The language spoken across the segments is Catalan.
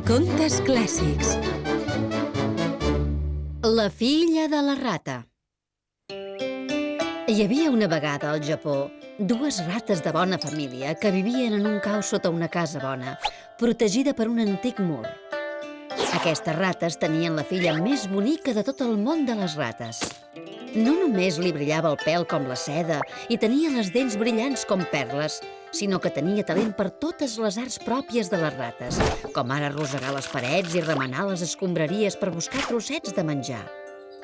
Contes clàssics. La filla de la rata. Hi havia una vegada al Japó dues rates de bona família que vivien en un cau sota una casa bona, protegida per un antic mur. Aquestes rates tenien la filla més bonica de tot el món de les rates. No només li brillava el pèl com la seda i tenia les dents brillants com perles, sinó que tenia talent per totes les arts pròpies de les rates, com ara arrossegar les parets i remenar les escombraries per buscar trossets de menjar.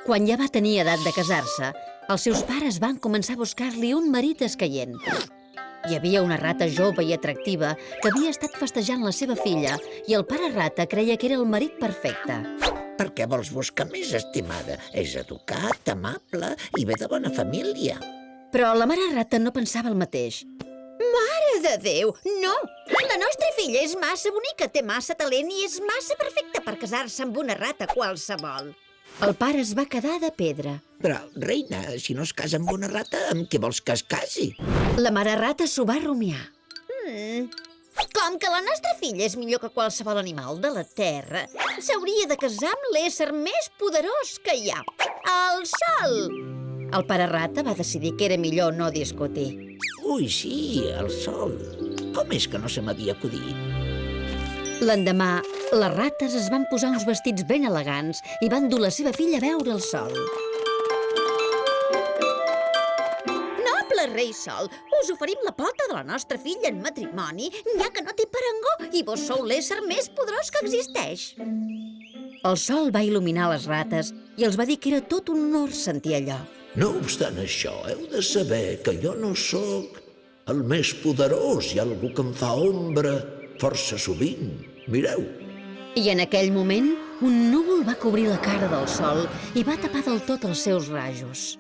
Quan ja va tenir edat de casar-se, els seus pares van començar a buscar-li un marit escaient. Hi havia una rata jove i atractiva que havia estat festejant la seva filla i el pare rata creia que era el marit perfecte. Per què vols buscar més, estimada? És educat, amable i ve de bona família. Però la mare rata no pensava el mateix. Mare de Déu, no! La nostra filla és massa bonica, té massa talent i és massa perfecta per casar-se amb una rata qualsevol. El pare es va quedar de pedra. Però, reina, si no es casa amb una rata, amb què vols que es casi? La mare rata s'ho va rumiar. Com que la nostra filla és millor que qualsevol animal de la terra, s'hauria de casar amb l'ésser més poderós que hi ha, el sol. El pare rata va decidir que era millor no discutir. Ui, sí, el sol. Com és que no se m'havia acudit? L'endemà, les rates es van posar uns vestits ben elegants i van dur la seva filla a veure el sol. Noble rei sol, us oferim la pota de la nostra filla en matrimoni, ja que no té parangó i vos sou l'ésser més poderós que existeix. El sol va il·luminar les rates i els va dir que era tot un honor sentir allò. No obstant això, heu de saber que jo no sóc el més poderós i algú que em fa ombra força sovint. Mireu. I en aquell moment, un núvol va cobrir la cara del sol i va tapar del tot els seus rajos.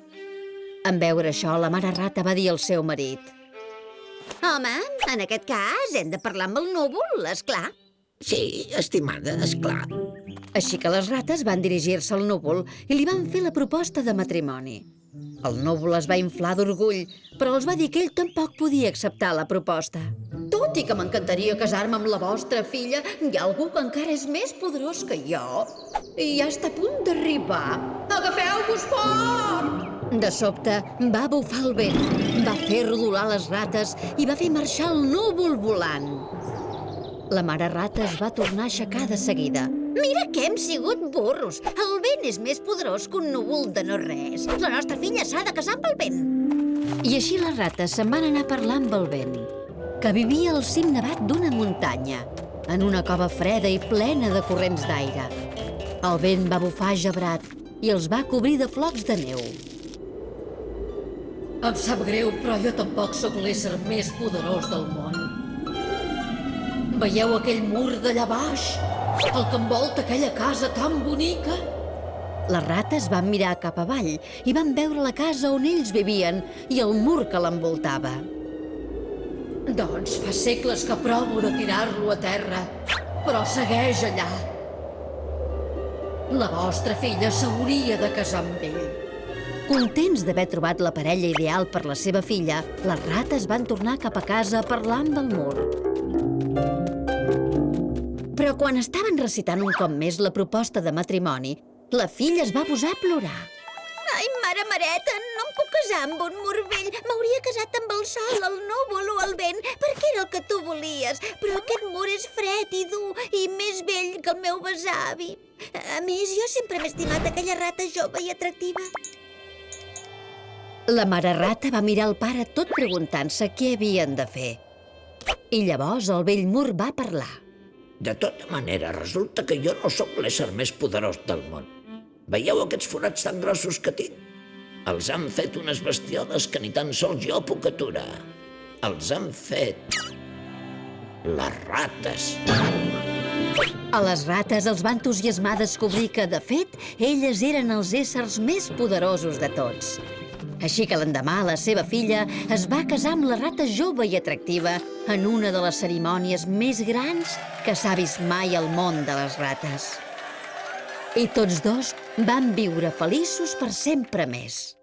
En veure això, la mare rata va dir al seu marit: Home, en aquest cas hem de parlar amb el núvol, esclar. Sí, estimada, esclar. Així que les rates van dirigir-se al núvol i li van fer la proposta de matrimoni. El núvol es va inflar d'orgull, però els va dir que ell tampoc podia acceptar la proposta. Tot i que m'encantaria casar-me amb la vostra filla, hi ha algú que encara és més poderós que jo i ja està a punt d'arribar. Agafeu-vos fort! De sobte, va bufar el vent, va fer rodolar les rates i va fer marxar el núvol volant. La mare rata es va tornar a aixecar de seguida. Mira que hem sigut burros. El vent és més poderós que un núvol de no res. La nostra filla s'ha de casar amb el vent. I així les rates se'n van anar a parlar amb el vent, que vivia al cim nevat d'una muntanya, en una cova freda i plena de corrents d'aire. El vent va bufar gebrat i els va cobrir de flocs de neu. Em sap greu, però jo tampoc sóc l'ésser més poderós del món. Veieu aquell mur d'allà baix? El que envolta aquella casa tan bonica? Les rates van mirar cap avall i van veure la casa on ells vivien i el mur que l'envoltava. Doncs fa segles que provo de tirar-lo a terra, però segueix allà. La vostra filla s'hauria de casar amb ell. Contents d'haver trobat la parella ideal per la seva filla, les rates van tornar cap a casa a parlar amb el mur. Però quan estaven recitant un cop més la proposta de matrimoni, la filla es va posar a plorar. Ai, mare mareta, no em puc casar amb un mur vell. M'hauria casat amb el sol, el núvol o el vent, perquè era el que tu volies. Però aquest mur és fred i dur i més vell que el meu besavi. A més, jo sempre m'he estimat aquella rata jove i atractiva. La mare rata va mirar el pare tot preguntant-se què havien de fer. I llavors el vell mur va parlar. De tota manera, resulta que jo no sóc l'ésser més poderós del món. Veieu aquests forats tan grossos que tinc? Els han fet unes bestioles que ni tan sols jo puc aturar. Els han fet les rates. A les rates els va entusiasmar descobrir que, de fet, elles eren els éssers més poderosos de tots. Així que l'endemà la seva filla es va casar amb la rata jove i atractiva en una de les cerimònies més grans que s'ha vist mai al món de les rates. I tots dos van viure feliços per sempre més.